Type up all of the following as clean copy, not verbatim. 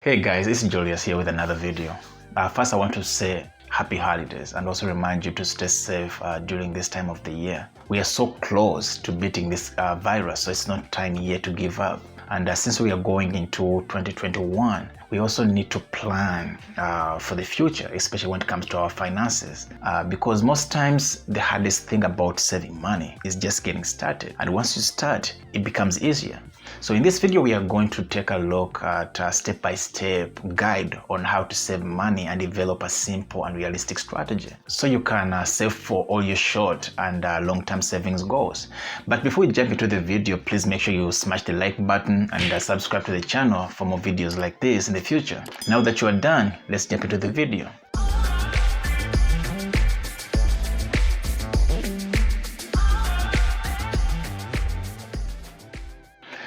Hey guys, it's Julius here with another video. First I want to say happy holidays and also remind you to stay safe during this time of the year. We are so close to beating this virus, so it's not time yet to give up. And since we are going into 2021, we also need to plan for the future, especially when it comes to our finances. Because most times the hardest thing about saving money is just getting started. And once you start, it becomes easier. So in this video, we are going to take a look at a step-by-step guide on how to save money and develop a simple and realistic strategy so you can save for all your short and long-term savings goals. But before we jump into the video, please make sure you smash the like button and subscribe to the channel for more videos like this in the future. Now that you are done, let's jump into the video.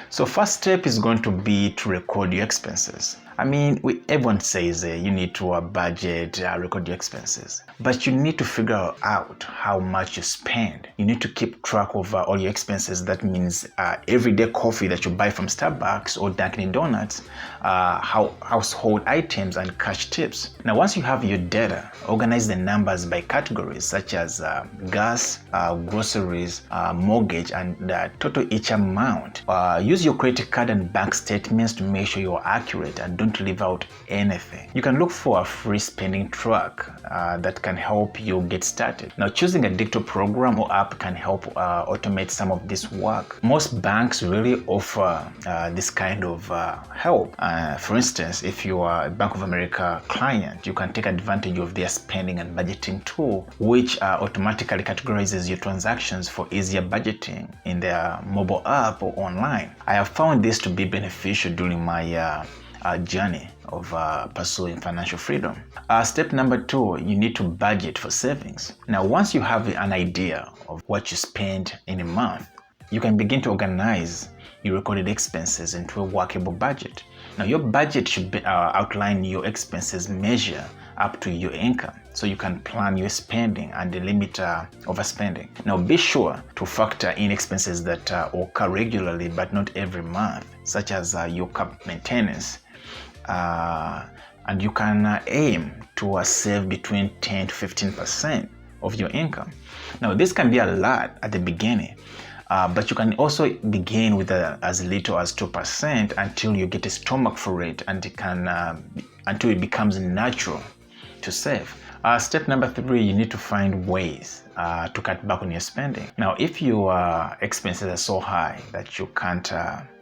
So first step is going to be to record your expenses. I mean, everyone says you need to budget, record your expenses. But you need to figure out how much you spend. You need to keep track of all your expenses. That means everyday coffee that you buy from Starbucks or Dunkin' Donuts, household items and cash tips. Now, once you have your data, organize the numbers by categories such as gas, groceries, mortgage, and total each amount. Use your credit card and bank statements to make sure you're accurate and don't leave out anything. You can look for a free spending track that can help you get started. Now, choosing a digital program or app can help automate some of this work. Most banks really offer this kind of help. For instance, if you are a Bank of America client, you can take advantage of their spending and budgeting tool, which automatically categorizes your transactions for easier budgeting in their mobile app or online. I have found this to be beneficial during my journey of pursuing financial freedom. Step number 2, you need to budget for savings. Now, once you have an idea of what you spend in a month, you can begin to organize your recorded expenses into a workable budget. Now, your budget should outline your expenses measure up to your income, so you can plan your spending and limit overspending. Now, be sure to factor in expenses that occur regularly but not every month, such as your car maintenance. And you can aim to save between 10 to 15% of your income. Now, this can be a lot at the beginning, but you can also begin with as little as 2% until you get a stomach for it, and until it becomes natural to save. Step number 3, you need to find ways to cut back on your spending. Now, if your expenses are so high that you can't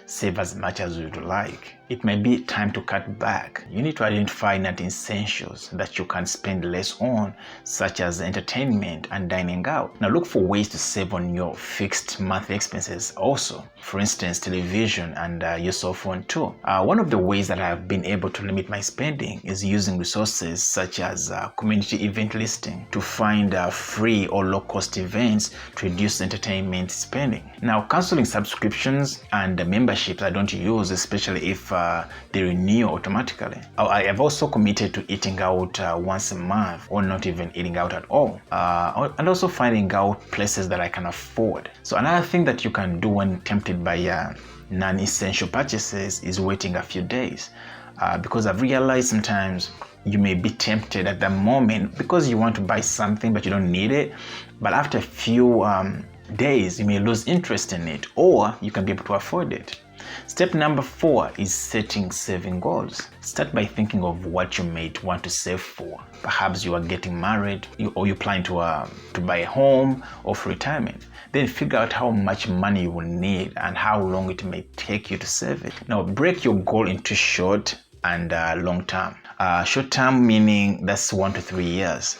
save as much as you'd like, it may be time to cut back. You need to identify non-essentials that you can spend less on, such as entertainment and dining out. Now, look for ways to save on your fixed monthly expenses also. For instance, television and your cell phone too. One of the ways that I have been able to limit my spending is using resources such as community event listing to find free or low-cost events to reduce entertainment spending. Now, canceling subscriptions and memberships I don't use, especially if they renew automatically. I have also committed to eating out once a month, or not even eating out at all, and also finding out places that I can afford. So another thing that you can do when tempted by non-essential purchases is waiting a few days, because I've realized sometimes you may be tempted at the moment because you want to buy something but you don't need it, but after a few days you may lose interest in it, or you can be able to afford it. Step number 4 is setting saving goals. Start by thinking of what you might want to save for. Perhaps you are getting married, or you plan to buy a home or for retirement. Then figure out how much money you will need and how long it may take you to save it. Now, break your goal into short and long term. Short term meaning that's 1 to 3 years.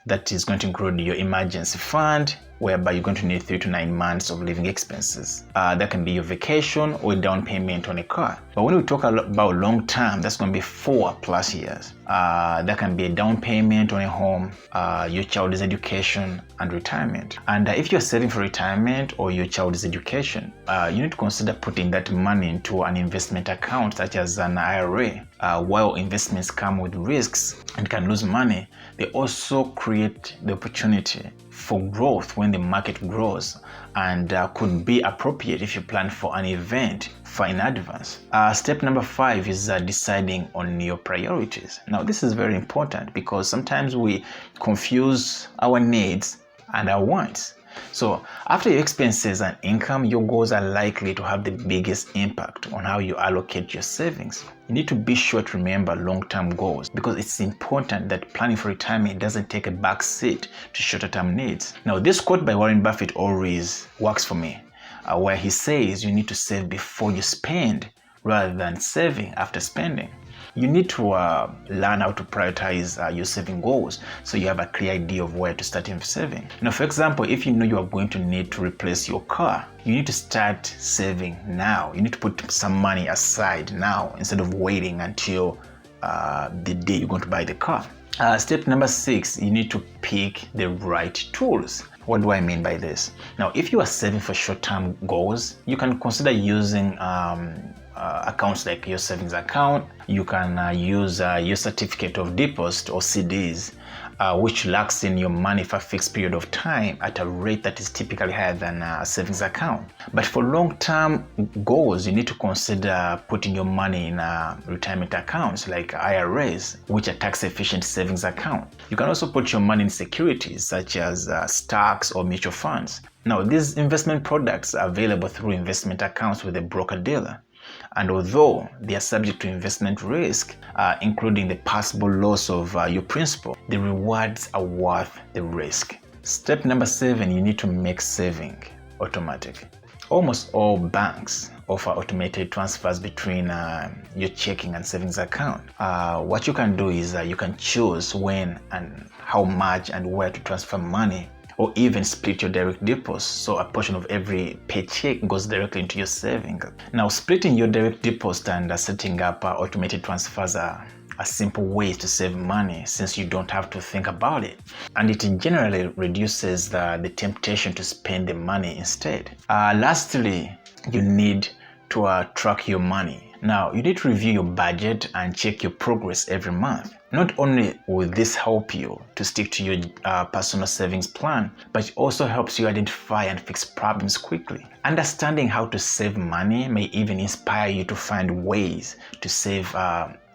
That is going to include your emergency fund, whereby you're going to need 3 to 9 months of living expenses. That can be your vacation or a down payment on a car. But when we talk about long term, that's going to be 4+ years. That can be a down payment on a home, your child's education, and retirement. And if you're saving for retirement or your child's education, you need to consider putting that money into an investment account such as an IRA. while investments come with risks and can lose money, they also create the opportunity for growth when the market grows, and could be appropriate if you plan for an event far in advance. Step number 5 is deciding on your priorities. Now, this is very important because sometimes we confuse our needs and our wants. So after your expenses and income, your goals are likely to have the biggest impact on how you allocate your savings. You need to be sure to remember long-term goals because it's important that planning for retirement doesn't take a back seat to shorter-term needs. Now, this quote by Warren Buffett always works for me, where he says you need to save before you spend rather than saving after spending. You need to learn how to prioritize your saving goals so you have a clear idea of where to start saving. Now, for example, if you know you are going to need to replace your car, you need to start saving now. You need to put some money aside now instead of waiting until the day you're going to buy the car. Step number 6, you need to pick the right tools. What do I mean by this? Now, if you are saving for short-term goals, you can consider using accounts like your savings account. You can use your certificate of deposit or CDs, which locks in your money for a fixed period of time at a rate that is typically higher than a savings account. But for long-term goals, you need to consider putting your money in retirement accounts like IRAs, which are tax-efficient savings account. You can also put your money in securities such as stocks or mutual funds. Now, these investment products are available through investment accounts with a broker-dealer. And although they are subject to investment risk, including the possible loss of your principal, the rewards are worth the risk. Step number 7, you need to make saving automatic. Almost all banks offer automated transfers between your checking and savings account. What you can do is you can choose when and how much and where to transfer money, or even split your direct deposit, so a portion of every paycheck goes directly into your savings. Now, splitting your direct deposit and setting up automated transfers are simple ways to save money since you don't have to think about it. And it generally reduces the temptation to spend the money instead. Lastly, you need to track your money. Now, you need to review your budget and check your progress every month. Not only will this help you to stick to your personal savings plan, but it also helps you identify and fix problems quickly. Understanding how to save money may even inspire you to find ways to save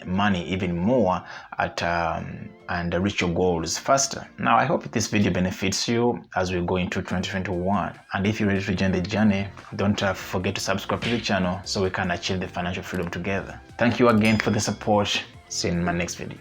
money even more and reach your goals faster. Now, I hope this video benefits you as we go into 2021. And if you're ready to join the journey, don't forget to subscribe to the channel so we can achieve the financial freedom together. Thank you again for the support. See you in my next video.